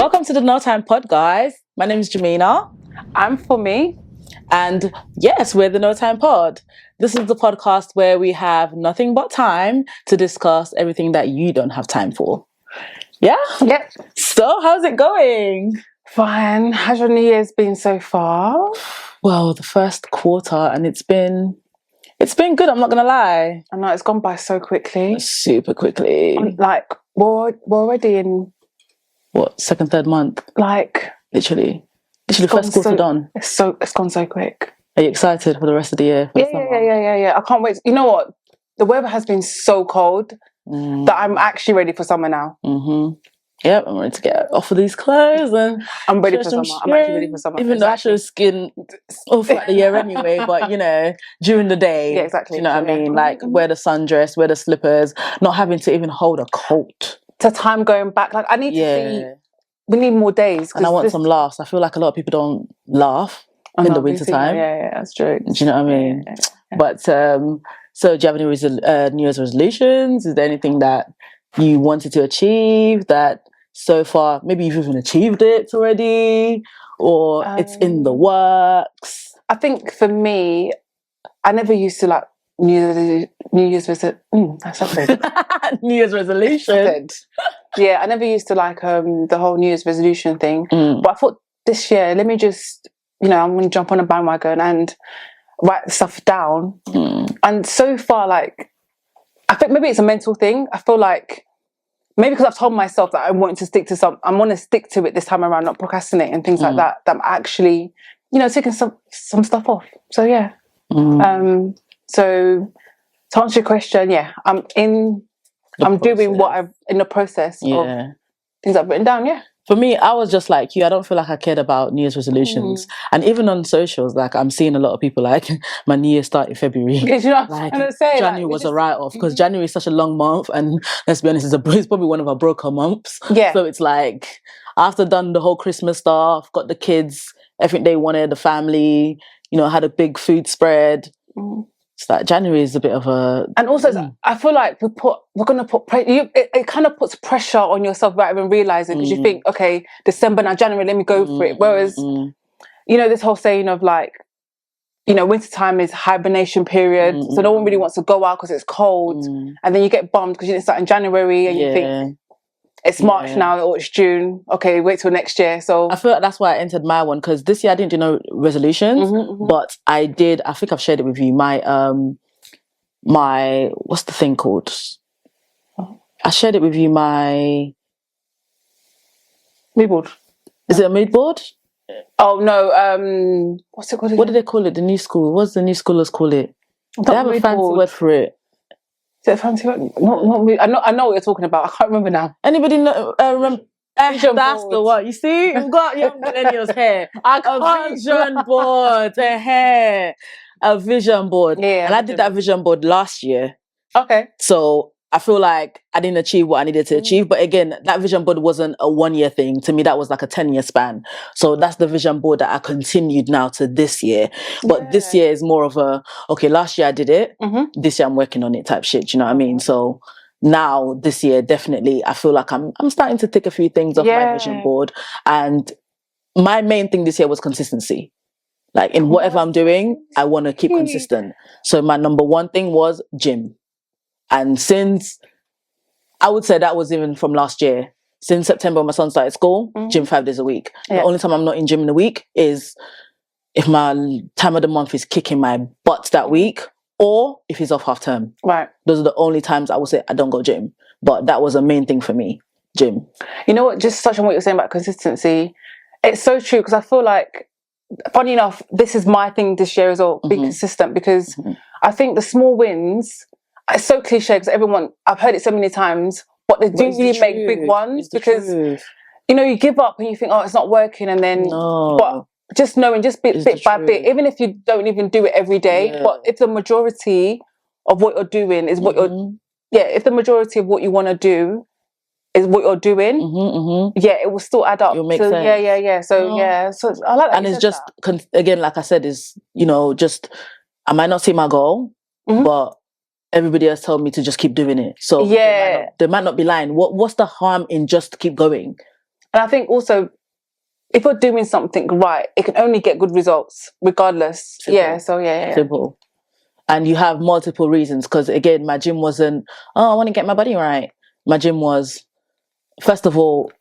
Welcome to the No Time Pod, guys. My name is Jamina. I'm for me. And yes, we're the No Time Pod. This is the podcast where we have nothing but time to discuss everything that you don't have time for. Yeah? Yep. So, how's it going? Fine. How's your New Year's been so far? Well, the first quarter, and it's been good, I'm not gonna lie. I know it's gone by so quickly. Super quickly. Like we're already in What, second, third month? like Literally first quarter done. It's gone so quick. Are you excited for the rest of the year? Yeah. I can't wait. You know what? The weather has been so cold that I'm actually ready for summer now. Mm-hmm. Yep, I'm ready to get off of these clothes and I'm ready for summer. I'm actually ready for summer. Even though I show skin all throughout the year anyway, but during the day. Yeah, exactly. You know what I mean? Like wear the sundress, wear the slippers, not having to even hold a coat. To time going back. Like I need to see. We need more days. And I want some laughs. I feel like a lot of people don't laugh in the winter time. Yeah, that's true. Do you know what I mean? Yeah. But so do you have any New Year's resolutions? Is there anything that you wanted to achieve that so far maybe you've even achieved it already, or it's in the works? I think for me, I never used to like New Year's resolution. New Year's resolution. Yeah, I never used to like the whole New Year's resolution thing. But I thought this year, let me just, I'm going to jump on a bandwagon and write stuff down. And so far, like, I think maybe it's a mental thing. I feel like maybe because I've told myself that I want to stick to I want to stick to it this time around, not procrastinate and things like that. That I'm actually, taking some stuff off. So yeah. So to answer your question, yeah, I'm doing what I've in the process of things I've written down. Yeah. For me, I was just like you. I don't feel like I cared about New Year's resolutions, and even on socials, like I'm seeing a lot of people like my New Year start in February. Because like January was a write-off because January is such a long month, and let's be honest, it's probably one of our broker months. Yeah. So it's like after done the whole Christmas stuff, got the kids everything they wanted, the family, had a big food spread. It's like January is a bit of a... And also, I feel like we're going to put... It kind of puts pressure on yourself without even realising, because you think, okay, December, now January, let me go for it. Whereas, this whole saying of like, wintertime is hibernation period, so no one really wants to go out because it's cold. And then you get bummed because you didn't start in January and you think, it's March now or it's June. Okay, wait till next year. So I feel like that's why I entered my one, because this year I didn't do no resolutions, but I did. I think I've shared it with you. My what's the thing called? I shared it with you. My mood board. Is it a mood board? Oh no. What's it called? What do they call it? The new school. What's the new schoolers call it? They have a fancy word for it. Is it a fancy word? Not me. I know what you're talking about. I can't remember now. Anybody know? Remember? That's board. The one. You see, you've got young millennials here. A vision board. A vision board. Yeah, and I did that vision board last year. Okay. So I feel like I didn't achieve what I needed to achieve. But again, that vision board wasn't a 1-year thing. To me, that was like a 10-year span. So that's the vision board that I continued now to this year. But this year is more of a, okay, last year I did it. This year I'm working on it type shit. You know what I mean? So now this year, definitely, I feel like I'm starting to tick a few things off my vision board. And my main thing this year was consistency. Like in whatever I'm doing, I want to keep consistent. So my number one thing was gym. And since, I would say that was even from last year, since September when my son started school, gym 5 days a week. The only time I'm not in gym in a week is if my time of the month is kicking my butt that week, or if he's off half term. Right. Those are the only times I would say I don't go gym. But that was a main thing for me, gym. You know what, just touching on what you're saying about consistency, it's so true, because I feel like, funny enough, this is my thing this year as well, be consistent, because I think the small wins, it's so cliche because I've heard it so many times, but they do really make big ones, because, you give up and you think, oh, it's not working, and then, but just knowing, just bit by bit, even if you don't even do it every day, but if the majority of what you're doing is what if the majority of what you want to do is what you're doing, it will still add up. It'll make sense. So I like that. And it's just, again, like I said, is, just, I might not see my goal, but everybody else told me to just keep doing it. So they might not be lying. What's the harm in just keep going? And I think also, if you're doing something right, it can only get good results regardless. Simple. Yeah, so yeah. Simple. And you have multiple reasons, because again, my gym wasn't, oh, I want to get my body right. My gym was, first of all,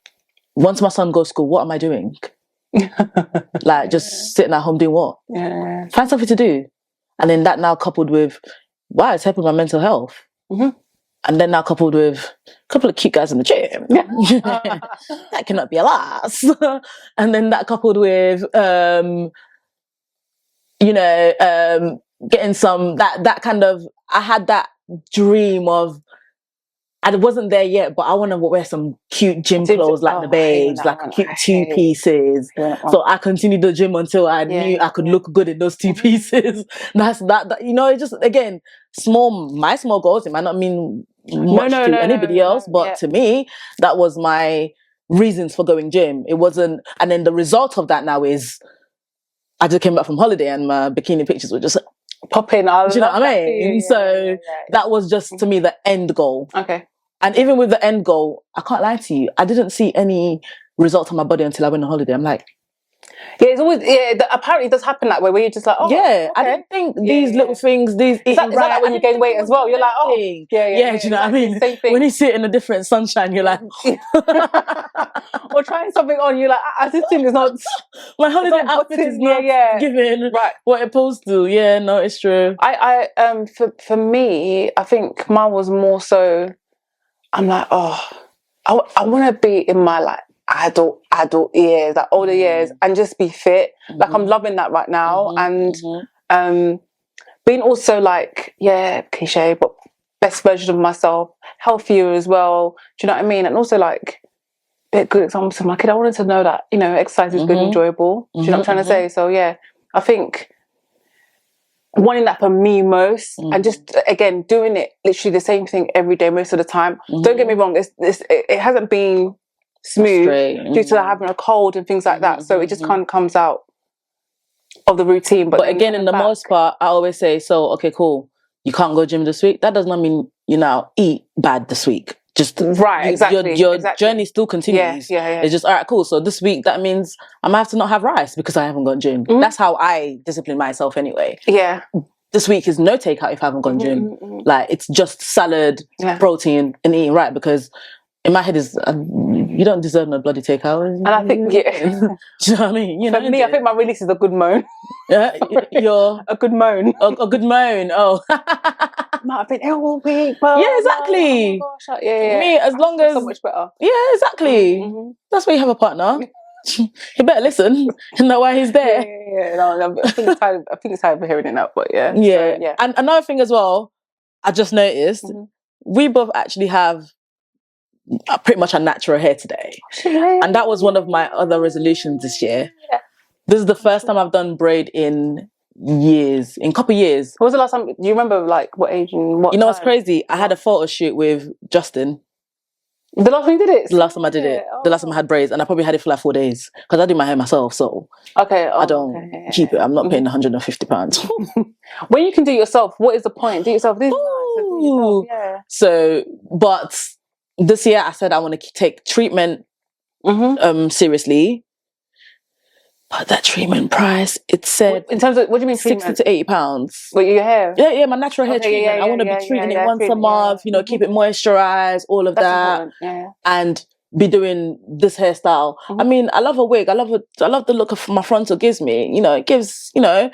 once my son goes to school, what am I doing? Like, just sitting at home doing what? Yeah. Find something to do. And then that now coupled with, wow, it's helping my mental health. Mm-hmm. And then now coupled with a couple of cute guys in the gym. That cannot be a loss. And then that coupled with, getting some, that kind of, I had that dream of, I wasn't there yet, but I want to wear some cute gym clothes like the babes, like cute two pieces. So I continued the gym until I knew I could look good in those two pieces. That's that, it just, again, my small goals. It might not mean much to anybody else, but to me, that was my reasons for going gym. It wasn't, and then the result of that now is, I just came back from holiday and my bikini pictures were just popping. Do you know what I mean? So that was just, to me, the end goal. Okay. And even with the end goal, I can't lie to you, I didn't see any results on my body until I went on holiday. I'm like, yeah, it's always, apparently it does happen that way, where you're just like, oh, yeah, okay. I didn't think these little things, these is that like when you gain weight as well? You're like, oh, yeah, do you know what I mean? Same thing. When you see it in a different sunshine, you're like, or trying something on, you're like, this thing is not, my holiday outfit is not giving what it's supposed to. Yeah, no, it's true. For me, I think mine was more so, I'm like, oh, I want to be in my like adult years, like older years, and just be fit. Like, I'm loving that right now. And being also like, cliche, but best version of myself, healthier as well. Do you know what I mean? And also like, be a good example to my kid. I wanted to know that, exercise is good and enjoyable. Do you know what I'm trying to say? So yeah, I think wanting that for me most, and just again doing it literally the same thing every day most of the time. Don't get me wrong, it hasn't been smooth due to having a cold and things like that, so it just kind of comes out of the routine. But again, in the most part, I always say, so okay, cool, you can't go gym this week, that does not mean you now eat bad this week. Just exactly. Your journey still continues. Yeah. It's just, all right, cool. So this week, that means I'm gonna have to not have rice because I haven't gone gym. That's how I discipline myself anyway. Yeah. This week is no takeout if I haven't gone gym. Like, it's just salad, protein, and eating right, because in my head is, you don't deserve no bloody takeout. And I think, do you know what I mean? For me, I think my release is a good moan. You're a good moan. A good moan. Oh. I've been ill all week. Bro. Yeah, exactly. Oh my gosh. Yeah. Me, as long as so much better. Yeah, exactly. That's why you have a partner. He better listen and know why he's there. Yeah. No, I think it's time for hearing it now, but yeah. Yeah. So, yeah. And another thing as well, I just noticed, we both actually have pretty much a natural hair today. And that was one of my other resolutions this year. Yeah. This is the first time I've done braid in a couple years. What was the last time? Do you remember like what age and what? You know what's crazy? I had a photo shoot with Justin. The last time you did it? The last time I did it. The last time I had braids, and I probably had it for like 4 days because I do my hair myself. So I don't keep it. I'm not paying £150. When you can do it yourself, what is the point? Do it yourself. This is nice. Do it yourself. Yeah. So, but this year I said I want to take treatment seriously. But that treatment price, it said, in terms of, what do you mean treatment? £60 to £80. What, your hair? Yeah, my natural hair treatment. I want to be treating it once a month, keep it moisturized, all of that. And be doing this hairstyle. I mean, I love a wig. I love the look of my frontal gives me. It gives, but I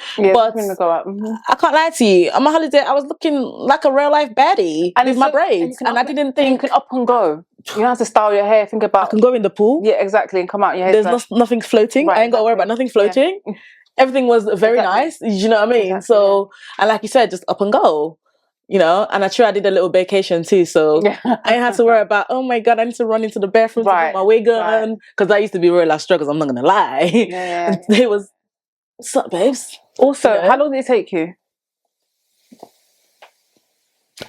can't lie to you. On my holiday, I was looking like a real life baddie with my braids. And I didn't think... You can up and go. You don't have to style your hair. Think about... I can go in the pool. Yeah, exactly. And come out your hair. There's nothing floating. I ain't got to worry about nothing floating. Yeah. Everything was very nice. You know what I mean? Exactly, so, and like you said, just up and go. And I did a little vacation too, so I didn't have to worry about, oh my God, I need to run into the bathroom to put my wig on, because I used to be real life struggles, I'm not going to lie. It was, what's up, babes? Also, how long did it take you?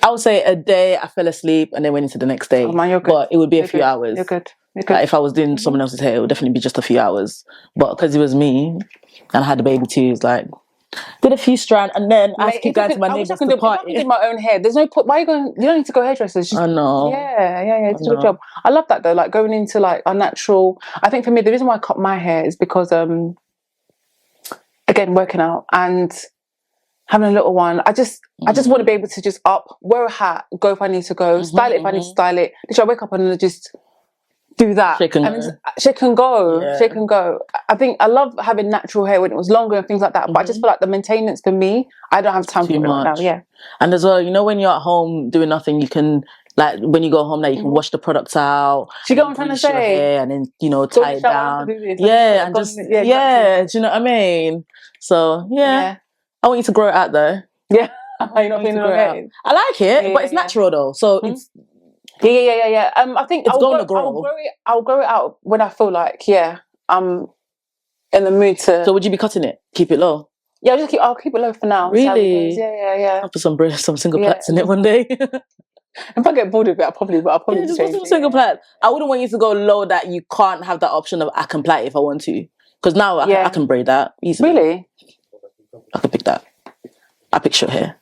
I would say a day, I fell asleep and then went into the next day. Oh man, you're good. But it would be a few hours. You're good. Like if I was doing someone else's hair, it would definitely be just a few hours. But because it was me and I had the baby too, it's like, Did a few strand, and then I Mate, keep if going I to my could- I wish I neighbours can to do, if I can party. do my own hair. There's no point. Why are you going? You don't need to go hairdressers. Just, I know. yeah. It's a I good job. I love that though. Like going into like a natural. I think for me, the reason why I cut my hair is because again, working out and having a little one. I just want to be able to just wear a hat, go if I need to go, style it if I need to style it. Literally, I wake up and then just do that. Shake and then go. just shake and go. Yeah. Shake and go. I think I love having natural hair when it was longer and things like that. But I just feel like the maintenance for me, I don't have time for it right now. Yeah. And as well, you know, when you're at home doing nothing, you can, like, when you go home now, you can wash the products out. Do you get what I'm trying to bleach your say? hair and then, you know, Go tie in it the shower down. to do this. Yeah, and Go just, in- yeah, yeah, do you know what I mean? So, yeah. I want you to grow it out though. Yeah. You're not I want you feeling to grow it out. okay. I like it, Yeah, but it's natural though. So it's Yeah. I think It's going to grow. I'll grow it out when I feel like, I'm in the mood to. So would you be cutting it? Keep it low? Yeah, I'll keep it low for now. See how it Really? goes. Yeah. I'll put some single plaits in it one day. If I get bored of it, I'll probably Yeah, just put change some it. single plait. I wouldn't want you to go low that you can't have that option of I can plait if I want to. Because now I can braid that easily. Really? I could pick that. I pick short hair.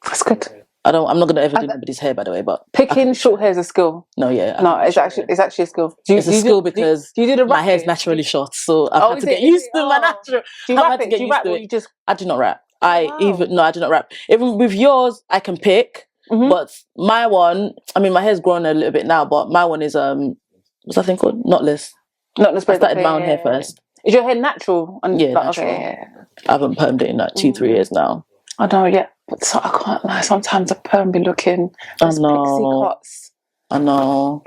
That's good. I'm not gonna ever do nobody's hair, by the way. But Picking short hair is a skill. no, yeah. No, it's actually a skill. It's a skill because do you do the my hair's wrapping? naturally short, so I've had to get used to my natural. Do you I've wrap had to it? get Do you used wrap to or it. you just? I do not wrap. Wow. I do not wrap. Even with yours, I can pick, but my one, I mean, my hair's grown a little bit now, but my one is what's that thing called? Knotless. Knotless. I started my own hair first. Is your hair natural? Yeah, natural. Okay. I haven't permed it in like 2-3 years now. I know, yeah. But so I can't lie. Sometimes a perm be looking those pixie cuts. I know.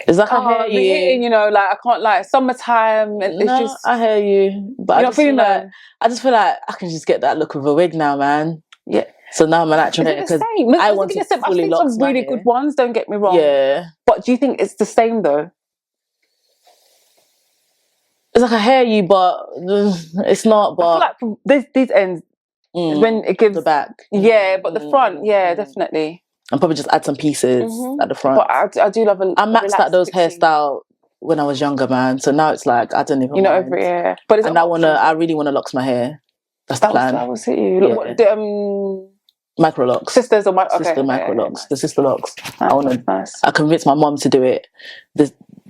It's like I hear you. Hitting, you know, like I can't lie. Summertime. It's just. I hear you, but I just feel like I can just get that look with a wig now, man. Yeah. So now my natural hair because I want to fully lock some really good ones. Don't get me wrong. Yeah. But do you think it's the same though? It's like I hear you, but it's not. But I feel like from these ends. When it gives the back, but the front, definitely. And probably just add some pieces at the front. But I do love I maxed out those hairstyle when I was younger, man. So now it's like I don't even. You know, mind. every year. But I really want to locks my hair. That's the plan. That was it. You micro locks. Sisters or sister micro locks. The sister locks. Nice, I want to. Nice. I convinced my mom to do it.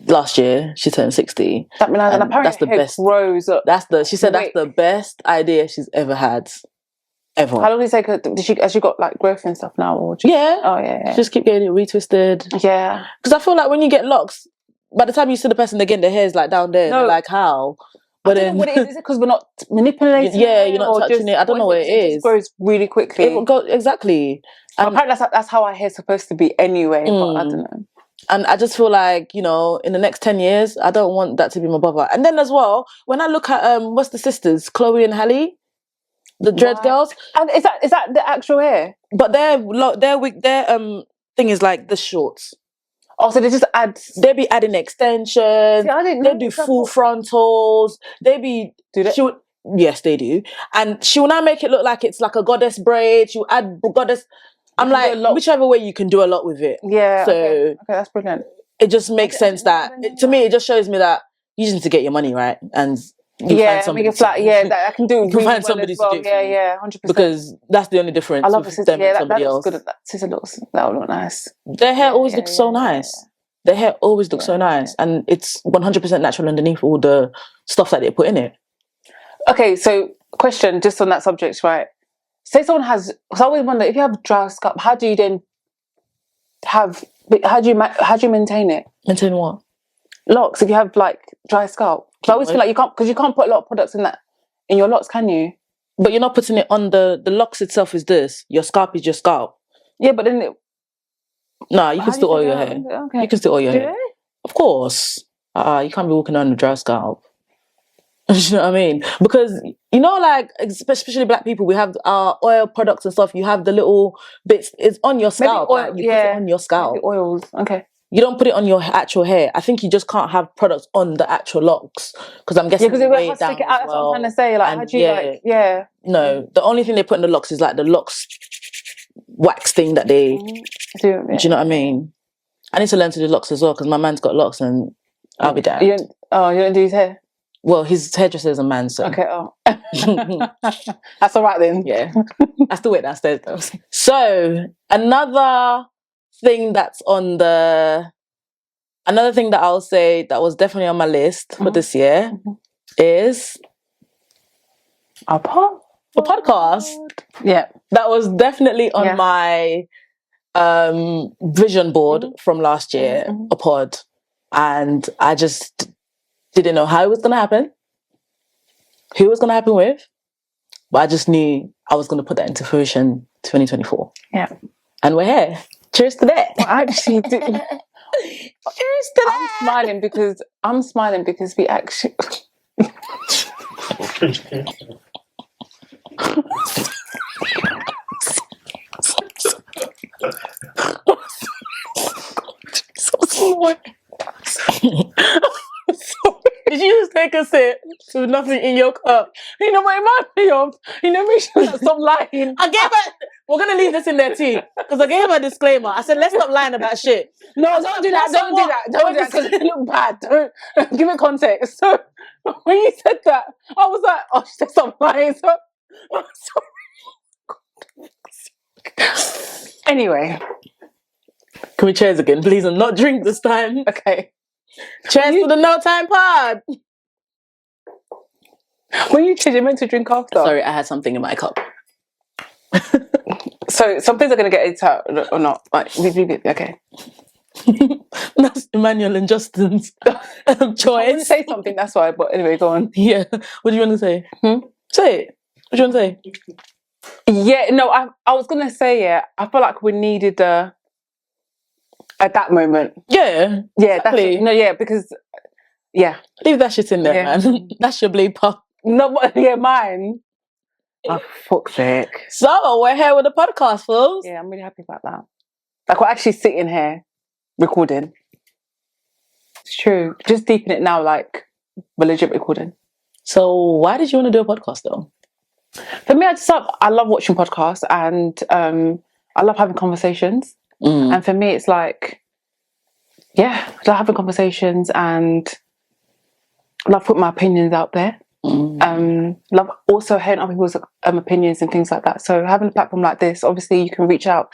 Last year she turned 60. That means apparently that's the best. Grows up. She said that's the best idea she's ever had. Ever. How long did it take her? Has she got like growth and stuff now? Or yeah. Oh yeah. Just keep getting it retwisted. Yeah. Because I feel like when you get locks, by the time you see the person again, their hair's like down there. No. Like how? But I don't know what it is. Is it because we're not manipulating? Yeah, you're not touching it. I don't know what it is. It just grows really quickly. Exactly. Apparently that's how our hair's supposed to be anyway. But I don't know. And I just feel like, you know, in the next 10 years, I don't want that to be my bother. And then as well, when I look at what's the sisters, Chloe and Halle, the dread girls, and is that the actual hair? But their thing is like the shorts. Oh, so they just they be adding extensions. See, I didn't know they do full frontals. They be do they? Yes, they do. And she will now make it look like it's like a goddess braid. She'll add goddess. I'm like, whichever way you can do a lot with it. Yeah. So okay, that's brilliant. It just makes sense that to me it just shows me that you just need to get your money right and find somebody that I can do. You can find somebody to do it. Yeah, 100%. Because that's the only difference. I love the sister. Yeah, that else. looks good. That sister that will look nice. Their hair always looks so nice. Their hair always looks so nice, and it's 100% natural underneath all the stuff that they put in it. Okay, so question just on that subject, right? Say someone has. Because I always wonder if you have dry scalp, how do you then have? How do you maintain it? Maintain what? Locks. If you have like dry scalp, because I always feel like you can't put a lot of products in your locks, can you? But you're not putting it on the locks itself. Is this your scalp? Is your scalp? Yeah, but then. No, you can still oil your hair. Okay. You can still oil your hair. Of course. You can't be walking on a dry scalp. You know what I mean? Because, you know, like, especially black people, we have our oil products and stuff. You have the little bits. It's on your scalp. Maybe oil, you put it on your scalp. Maybe oils. Okay. You don't put it on your actual hair. I think you just can't have products on the actual locks. Because I'm guessing because it will have to stick it out. That's what I'm trying to say. Like, how do you No, the only thing they put in the locks is like the locks wax thing that they do you know what I mean? I need to learn to do locks as well because my man's got locks and I'll be down. You don't do his hair? Well, his hairdresser is a man, so okay. Oh, That's all right then. Yeah. I still wait downstairs though. So another thing that I'll say that was definitely on my list for this year is a podcast. Yeah. That was definitely on my vision board from last year, a pod. And I just didn't know how it was going to happen, who it was going to happen with, but I just knew I was going to put that into fruition 2024. Yeah. And we're here. Cheers to that. Well, I actually did. Cheers to that. I'm smiling because we actually... Did you just take a sip with nothing in your cup? You know what it reminds me of? You know, we should stop lying. We're going to leave this in there too, because I gave her a disclaimer. I said, let's stop lying about shit. No, don't do that. Don't do that. Don't do that because it look bad. Don't give it context. So when you said that, I was like, oh, she said stop lying. So, anyway. Can we cheers again, please, and not drink this time? Okay. Cheers to the No Time Pod. When you cheers, you're meant to drink after. Sorry, I had something in my cup. So some things are going to get it out or not? Like, okay. That's Emmanuel and Justin's choice. I want to say something, that's why. But anyway, go on. Yeah. What do you want to say? Say it. What do you want to say? Yeah, no, I was going to say, I feel like we needed at that moment. Yeah. Yeah, exactly. Because, yeah. Leave that shit in there, man. That's your bleed pop. No, but mine. Oh, fuck's sake. So, we're here with the podcast, folks. Yeah, I'm really happy about that. Like, we're actually sitting here recording. It's true. Just deep in it now, like, we're legit recording. So, why did you want to do a podcast, though? For me, I love watching podcasts and I love having conversations. And for me, it's like, I love having conversations and I love putting my opinions out there. Love also hearing other people's opinions and things like that. So having a platform like this, obviously you can reach out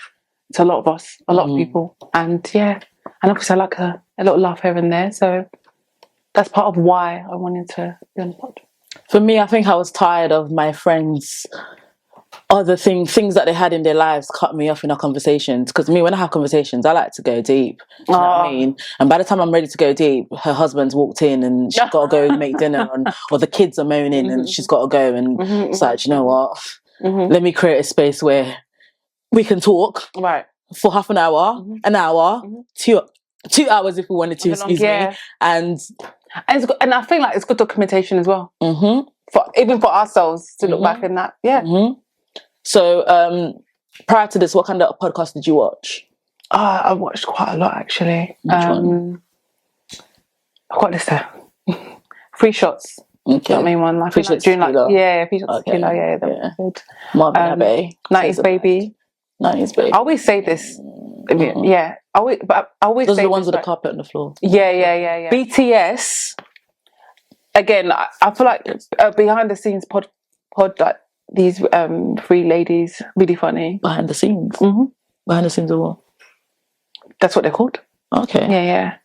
to a lot of us, a lot of people. And and obviously I like a little laugh here and there. So that's part of why I wanted to be on the pod. For me, I think I was tired of my friends' other things that they had in their lives cut me off in our conversations. Because me, when I have conversations, I like to go deep. You know what I mean? And by the time I'm ready to go deep, her husband's walked in and she's got to go make dinner, or the kids are moaning and she's got to go. And it's like, you know what? Let me create a space where we can talk for half an hour, an hour, 2 hours if we wanted to. Excuse me. And it's good, and I think like it's good documentation as well. Even for ourselves to look back in that. So, prior to this, what kind of podcast did you watch? I watched quite a lot, actually. Which one? I've got this there. Free Shots. Okay. That main one. Like, Free Shots during, like, Tequila. Free Shots Tequila, that was good. Marvin Abbey. 90s Baby. 90s Baby. I always say this. I always Those say are the ones this, with the carpet on the floor. Yeah. BTS. Again, I feel like behind the scenes pod like these three ladies, really funny. Behind the scenes? Behind the scenes of what? That's what they're called. Okay. Yeah.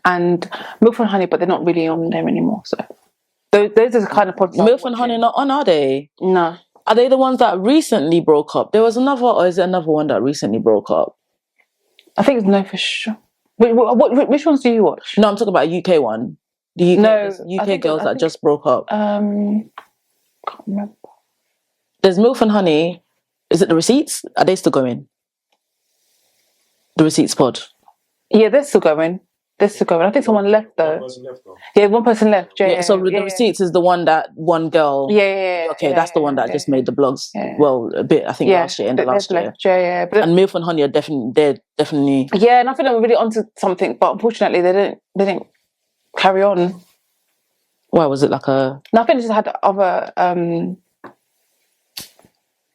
And Milk and Honey, but they're not really on there anymore. So those are the kind of podcasts. Milk and Honey not on, are they? No. Are they the ones that recently broke up? There was another, or is it another one that recently broke up? I think it's No For Sure. Which ones do you watch? No, I'm talking about a UK one. The UK girls that just broke up. Can't remember. There's Milk and Honey. Is it The Receipts? Are they still going? The Receipts pod. Yeah, they're still going. I think someone left though. One person left though. Yeah, one person left. So The Receipts is the one that one girl. Yeah. Okay, that's the one that just made the blogs. Well, a bit. I think last year, last year. But and Milk and Honey are definitely. Yeah, and I think they were really onto something, but unfortunately they didn't carry on. Why was it like a? No, I think they just had other.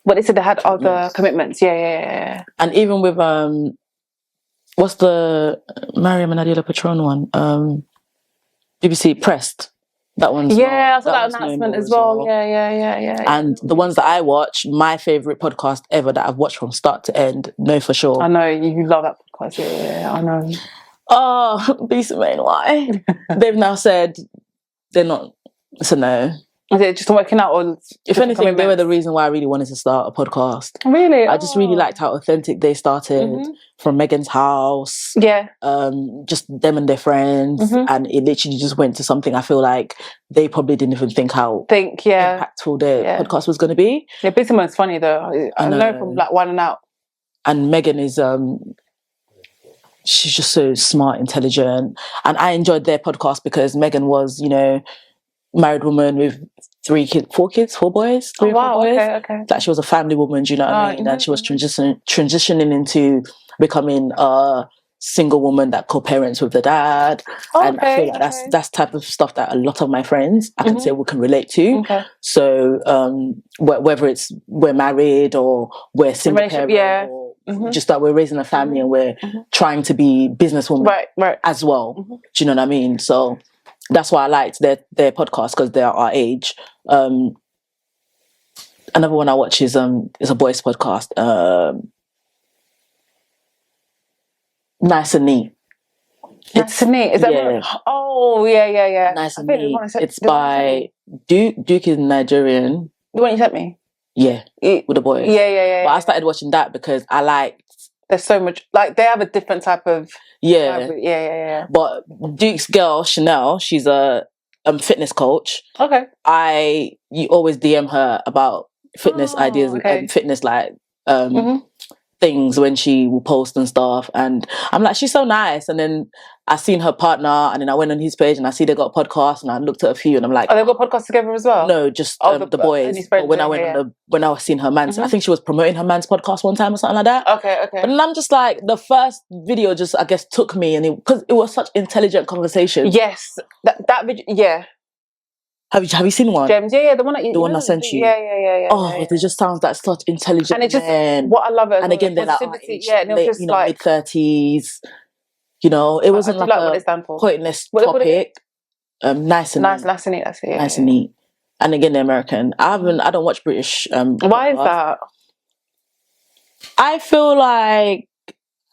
But they said they had other commitments. Yeah. And even with what's the Mariam and Adila Patron one? BBC Pressed. That one's Yeah, I not, saw that one's no announcement more as well. Yeah. And the ones that I watch, my favorite podcast ever that I've watched from start to end, Know For Sure. I know you love that podcast. Yeah, I know. Oh, Beast Main, why? They've now said they're not. It's a no. Is it just working out, or if anything, they were the reason why I really wanted to start a podcast. Really? I just really liked how authentic they started from Megan's house. Yeah. Just them and their friends. And it literally just went to something I feel like they probably didn't even think how impactful their podcast was going to be. Yeah, Big Simone's funny though. I know from like One and Out. And Megan is she's just so smart, intelligent. And I enjoyed their podcast because Megan was, you know, married woman with 4 boys, 3 or 4 boys. Okay. Like she was a family woman, do you know what I mean? And she was transitioning into becoming a single woman that co-parents with the dad. And I feel like that's type of stuff that a lot of my friends I can say we can relate to. So whether it's we're married or we're single parent or just that we're raising a family and we're trying to be businesswomen as well. Do you know what I mean? So that's why I liked their podcast, because they're our age. Another one I watch is a boys podcast. Nice and Neat. Nice and Neat. Is that one? Oh yeah. Nice and Neat. It's by Duke is Nigerian. The one you sent me? Yeah. With the boys. Yeah. But I started watching that because I liked. There's so much, like they have a different type of yeah. But Duke's girl Chanel, she's a fitness coach. You always DM her about fitness ideas and fitness like things when she will post and stuff, and I'm like, she's so nice. And then I seen her partner, and then I went on his page and I see they got a podcast, and I looked at a few and I'm like, they've got podcasts together as well? No, just the boys. But when I went when I was seeing her man's, I think she was promoting her man's podcast one time or something like that. Okay. But then I'm just like, the first video just I guess took me, and because it was such intelligent conversation. Yes, that video, yeah. Have you seen one? Gems, yeah, the one that I sent you. Yeah. It just sounds like such intelligent. And it's just what I love it. And again, they're like and it was just like mid-30s. You know, it wasn't like what it stands for. Pointless topic. Nice and neat. Nice and neat. That's it. Nice and neat. And again, they're American. I don't watch British. Why is that? I feel like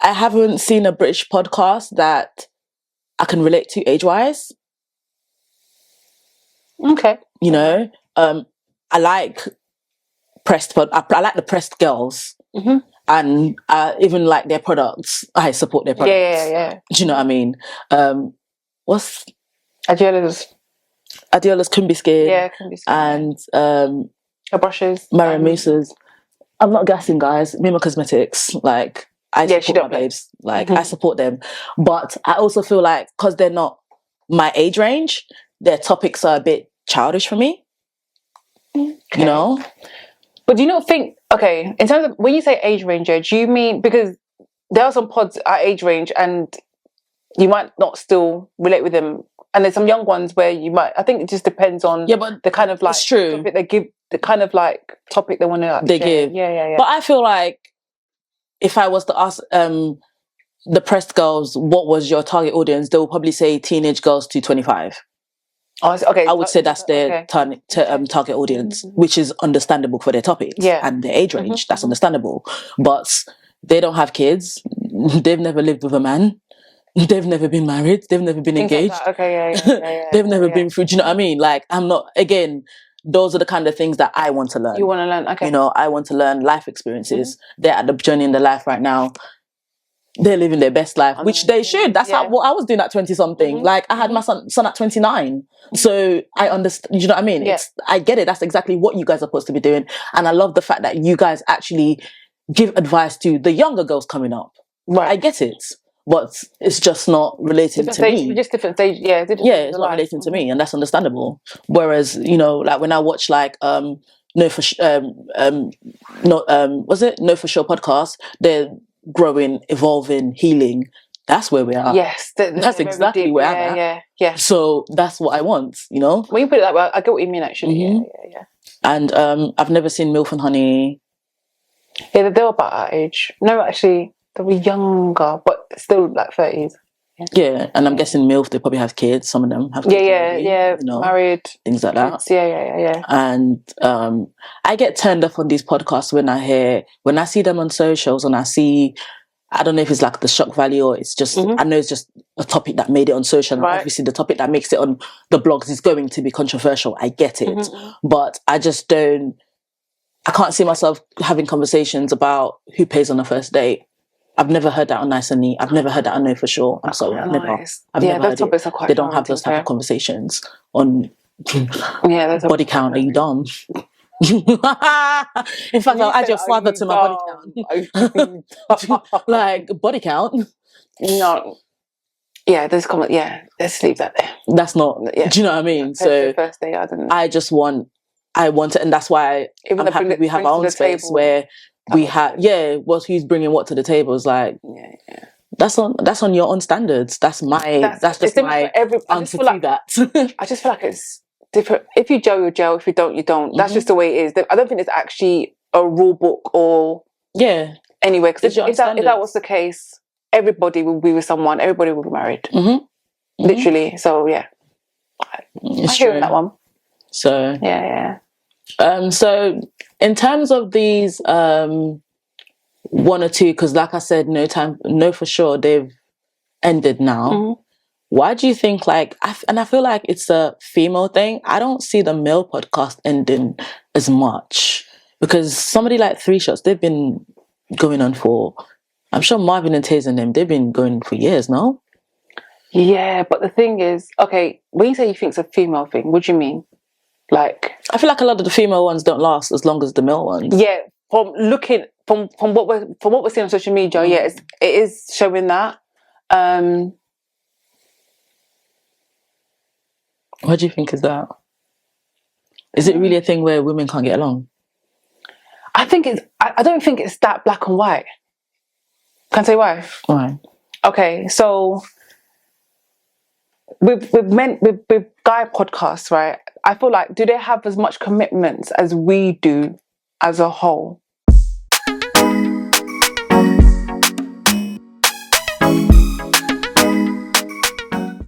I haven't seen a British podcast that I can relate to age-wise. Okay. You know, I like pressed, but I like the pressed girls, and even like their products. I support their products. Yeah. Do you know what I mean? What's Adiola's Kumbi Skin? Yeah, Kumbi Skin. And her brushes. Mariam Musa's. I'm not gassing, guys. Mima Cosmetics, like I support my babes. Like I support them, but I also feel like because they're not my age range, their topics are a bit childish for me. You know? But do you not think, in terms of when you say age range, do you mean, because there are some pods at age range and you might not still relate with them, and there's some young ones where you might, I think it just depends on the kind of like it's true. topic they give, the kind of like topic they want to give. Yeah. But I feel like if I was to ask the pressed girls what was your target audience, they will probably say teenage girls to 25. Oh, okay. I would say that's their target audience, which is understandable for their topics and their age range. That's understandable. But they don't have kids. They've never lived with a man. They've never been married. They've never been engaged. Like yeah. They've never been through. Do you know what I mean? Like, I'm not, again, those are the kind of things that I want to learn. You want to learn, okay. You know, I want to learn life experiences. They're at the journey in their life right now. They're living their best life, which they should. That's what I was doing at 20-something. Like, I had my son at 29. So I understand, you know what I mean? I get it. That's exactly what you guys are supposed to be doing. And I love the fact that you guys actually give advice to the younger girls coming up. Right. I get it. But it's just not relating to me. Just different stage, it's not relating to me, and that's understandable. Whereas, you know, like when I watch like Know For Sure podcast, they're growing, evolving, healing. That's where we are. Yes, that's exactly where I'm at. Yeah. So that's what I want, you know. When you put it that way, I get what you mean. Actually, yeah. And I've never seen Milf and Honey. Yeah, they're about our age. No, actually, they were younger, but still like 30s. Yeah, and I'm guessing MILF, they probably have kids. Some of them have kids already, you know, married, things like that. kids, yeah. And I get turned off on these podcasts when I see them on socials, and I don't know if it's like the shock value or it's just, I know it's just a topic that made it on social. And obviously the topic that makes it on the blogs is going to be controversial. I get it. But I can't see myself having conversations about who pays on the first date. I've never heard that on Nice and Neat. I've never heard that on Know For Sure. I'm sorry, I've never heard topics it. Are quite they don't have those type of conversations on body count. Are you dumb? In fact, I'll add your father to my body count. Like, body count? No. Yeah, there's comment. Yeah, let's leave that there. That's not. Do you know what I mean? So first day, I want it, and that's why I'm happy we have our own space where we have. Who's bringing what to the table is like. Yeah. That's on your own standards. That's just my answer to that. I just feel like it's different. If you gel, you gel. If you don't, you don't. That's just the way it is. I don't think there's actually a rule book or anyway. Because if that was the case, everybody will be with someone. Everybody will be married. Literally. So yeah, I hear that one. So yeah. So in terms of these one or two, because like I said, Know For Sure, they've ended now. Why do you think, like, I feel like it's a female thing. I don't see the male podcast ending as much, because somebody like Three Shots, they've been going on for, I'm sure Marvin and Taze and them, they've been going for years now. Yeah, but the thing is, okay, when you say you think it's a female thing, what do you mean? Like, I feel like a lot of the female ones don't last as long as the male ones. Yeah, from what we're seeing on social media, it is showing that. What do you think is that? Is it really a thing where women can't get along? I don't think it's that black and white. Can I say why? Why? Okay, so with guy podcasts, right? I feel like, do they have as much commitments as we do as a whole?